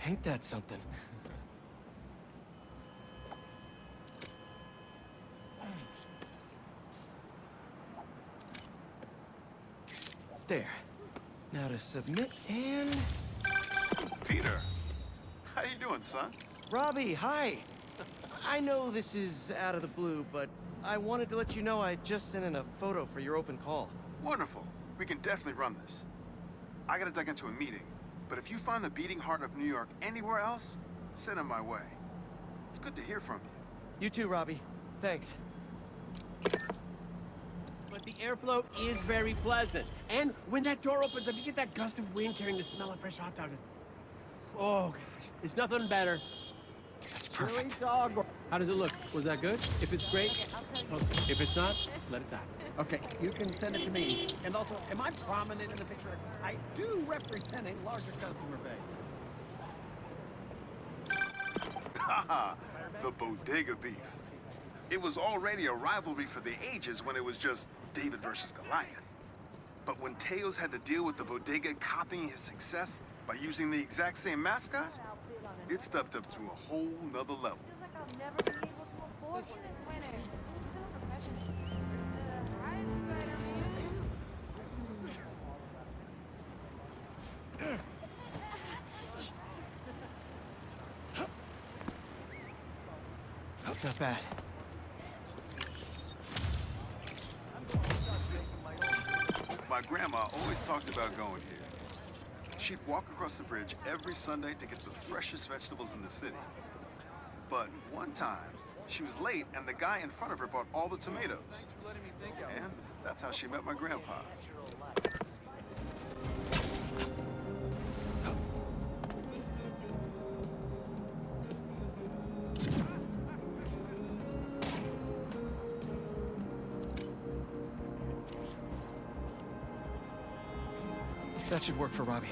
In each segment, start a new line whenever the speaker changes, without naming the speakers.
Ain't that something? There. Now to submit and...
Peter! How you doing, son?
Robbie, hi! I know this is out of the blue, but I wanted to let you know I just sent in a photo for your open call.
Wonderful. We can definitely run this. I gotta duck into a meeting, but if you find the beating heart of New York anywhere else, send it my way. It's good to hear from you.
You too, Robbie. Thanks.
But the airflow is very pleasant. And when that door opens up, you get that gust of wind carrying the smell of fresh hot dogs. Oh, gosh. There's nothing better.
That's perfect.
Dog. How does it look? Was that good? If it's great, okay. If it's not, let it die. Okay, you can send it to me. And also, am I prominent in the picture? I do represent a larger customer base.
Haha, the bodega beef. It was already a rivalry for the ages when it was just David versus Goliath. But when Teos had to deal with the bodega copying his success by using the exact same mascot, it stepped up to a whole nother level.
Feels like I'll never be able to afford this winner. Who's in a professional? Hi, Spider-Man.
Not bad.
My grandma always talked about going here. She'd walk across the bridge every Sunday to get the freshest vegetables in the city. But one time, she was late and the guy in front of her bought all the tomatoes. And that's how she met my grandpa.
That should work for Robbie.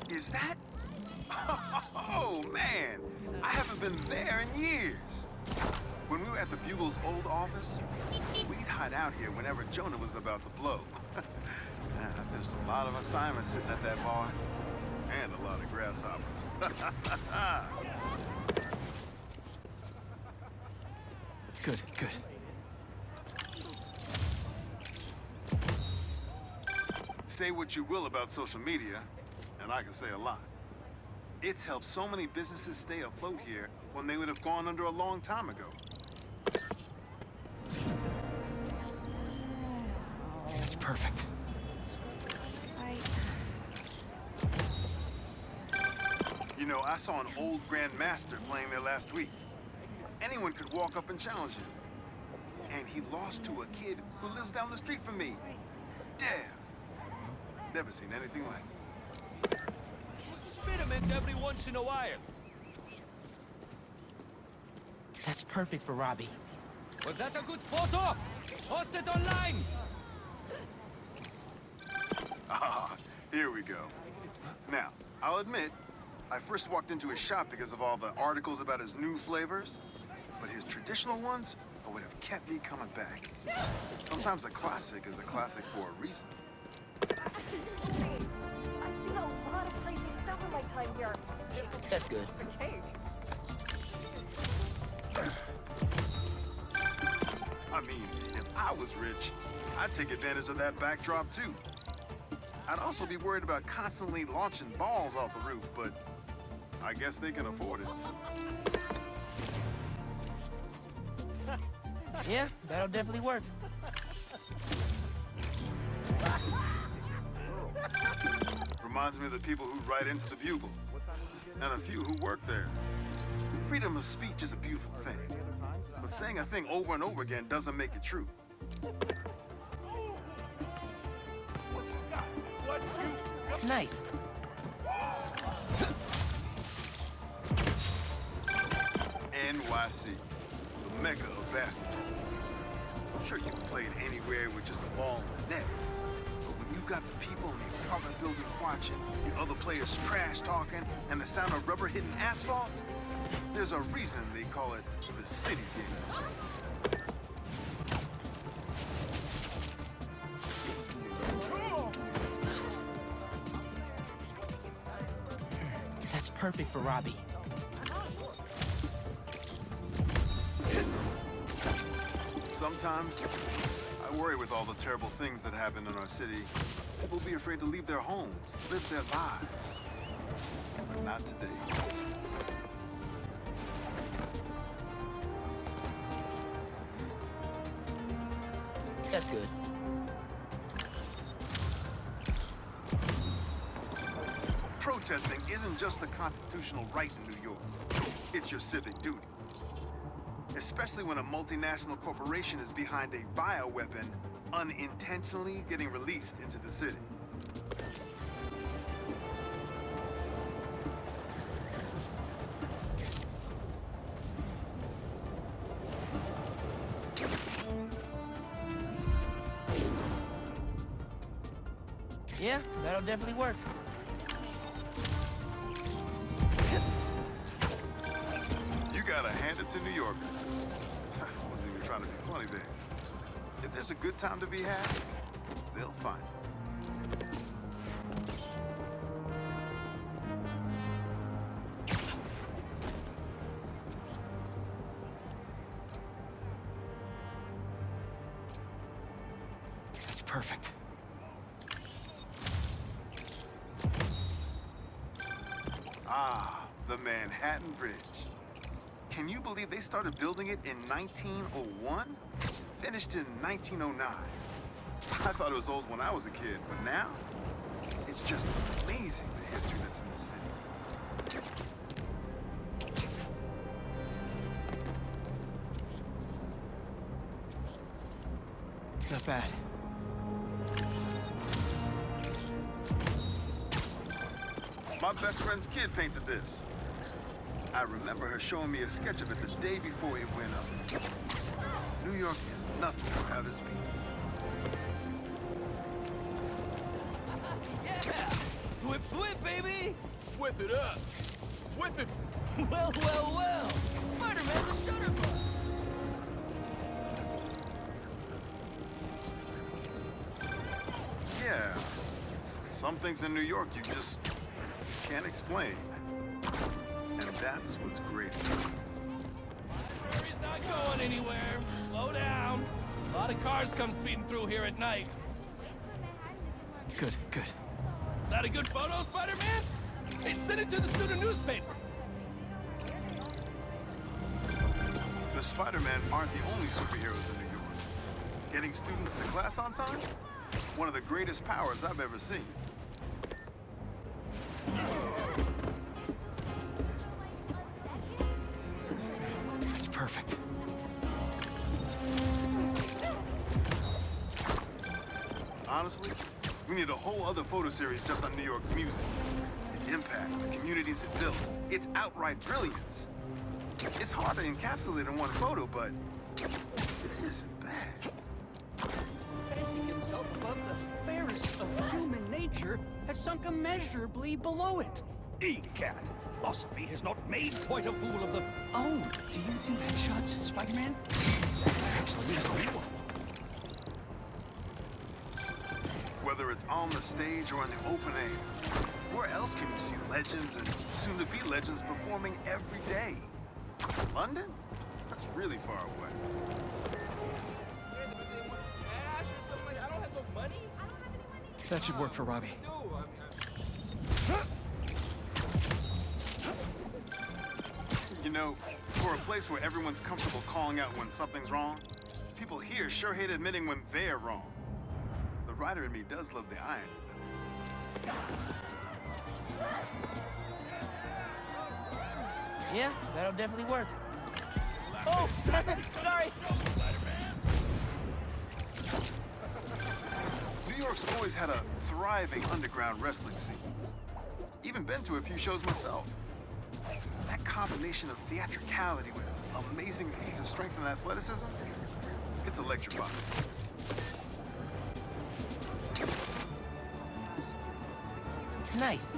Is that? Oh, man! I haven't been there in years. When we were at the Bugle's old office, we'd hide out here whenever Jonah was about to blow. I finished a lot of assignments sitting at that bar. And a lot of grasshoppers.
Good, good.
Say what you will about social media, and I can say a lot. It's helped so many businesses stay afloat here when they would have gone under a long time ago.
It's perfect.
You know, I saw an old Grand Master playing there last week. Anyone could walk up and challenge him. And he lost to a kid who lives down the street from me. Dev. Never seen anything like it.
Experiment every once in a while.
That's perfect for Robbie.
Was that a good photo? Post it online!
Ah, here we go. Now, I'll admit, I first walked into his shop because of all the articles about his new flavors, but his traditional ones would have kept me coming back. Sometimes a classic is a classic for a reason.
I've seen a lot of crazy stuff in my time here.
That's good.
The cake.
I mean, if I was rich, I'd take advantage of that backdrop too. I'd also be worried about constantly launching balls off the roof, but I guess they can afford it.
Yeah, that'll definitely work.
Reminds me of the people who write into the Bugle, and a few who work there. Freedom of speech is a beautiful thing, but saying a thing over and over again doesn't make it true.
Nice.
NYC, the mecca of basketball. I'm sure you can play it anywhere with just a ball and a net. But when you got the people in the apartment buildings watching, the other players trash talking, and the sound of rubber hitting asphalt, there's a reason they call it the city game.
perfect for Robbie.
Sometimes, I worry with all the terrible things that happen in our city. People will be afraid to leave their homes, live their lives. But not today.
That's good.
Protesting isn't just a constitutional right in New York. It's your civic duty. Especially when a multinational corporation is behind a bioweapon unintentionally getting released into the city.
Yeah, that'll definitely work.
You gotta hand it to New Yorkers. Wasn't even trying to be funny there. If there's a good time to be had, they'll find it.
That's perfect.
Ah, the Manhattan Bridge. Can you believe they started building it in 1901? Finished in 1909. I thought it was old when I was a kid, but now, it's just amazing the history that's in this city.
Not bad.
My best friend's kid painted this. I remember her showing me a sketch of it the day before it went up. New York is nothing without its people.
Yeah! Whip, whip, baby!
Whip it up! Whip it!
Well, well, well! Spider-Man's a shutterbug!
Yeah. Some things in New York you just can't explain. And that's what's great.
Library's not going anywhere. Slow down. A lot of cars come speeding through here at night.
Good, good.
Is that a good photo, Spider-Man? Hey, send it to the student newspaper.
The Spider-Man aren't the only superheroes in New York. Getting students to class on time? One of the greatest powers I've ever seen.
That's perfect.
Honestly, we need a whole other photo series just on New York's music. The impact, the communities it built, its outright brilliance. It's hard to encapsulate in one photo, but this isn't bad.
Fancying himself above the fairest of human nature has sunk immeasurably below it.
Cat. Philosophy has not made quite a fool of the...
Oh, do you do headshots, Spider-Man? Actually, yes, I do.
Whether it's on the stage or in the open air, where else can you see legends and soon-to-be legends performing every day? London? That's really far away.
That should work for Robbie.
You know, for a place where everyone's comfortable calling out when something's wrong, people here sure hate admitting when they're wrong. The writer in me does love the irony, though.
Yeah, that'll definitely work. Oh, sorry.
New York's always had a thriving underground wrestling scene. Even been to a few shows myself. That combination of theatricality with amazing feats of strength and athleticism, it's electrifying.
Nice.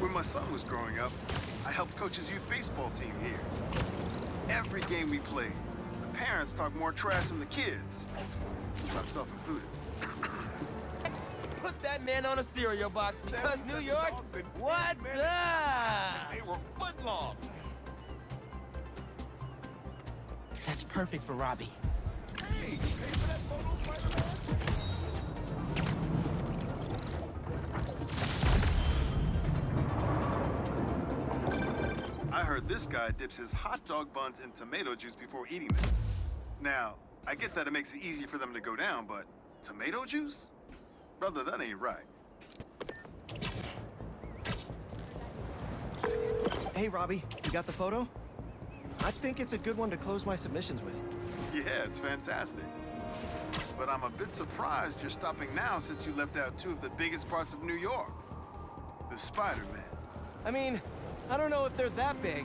When my son was growing up, I helped coach his youth baseball team here. Every game we played, the parents talk more trash than the kids, myself included.
put that man on a cereal box because New York, what's up?
They were footlongs.
That's perfect for Robbie.
Hey, you pay for that photo, Spider-Man? I heard this guy dips his hot dog buns in tomato juice before eating them. Now, I get that it makes it easy for them to go down, but tomato juice? Brother, that ain't right.
Hey, Robbie, you got the photo? I think it's a good one to close my submissions with.
Yeah, it's fantastic. But I'm a bit surprised you're stopping now since you left out two of the biggest parts of New York. The Spider-Man.
I mean, I don't know if they're that big.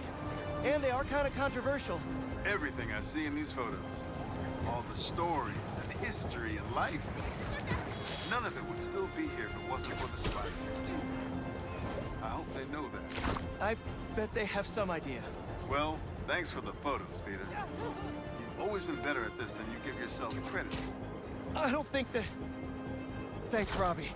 And they are kind of controversial.
Everything I see in these photos. All the stories and history and life. None of it would still be here if it wasn't for the Spider-Man. I hope they know that.
I bet they have some idea.
Well, thanks for the photos, Peter. You've always been better at this than you give yourself credit for.
I don't think that... Thanks, Robbie.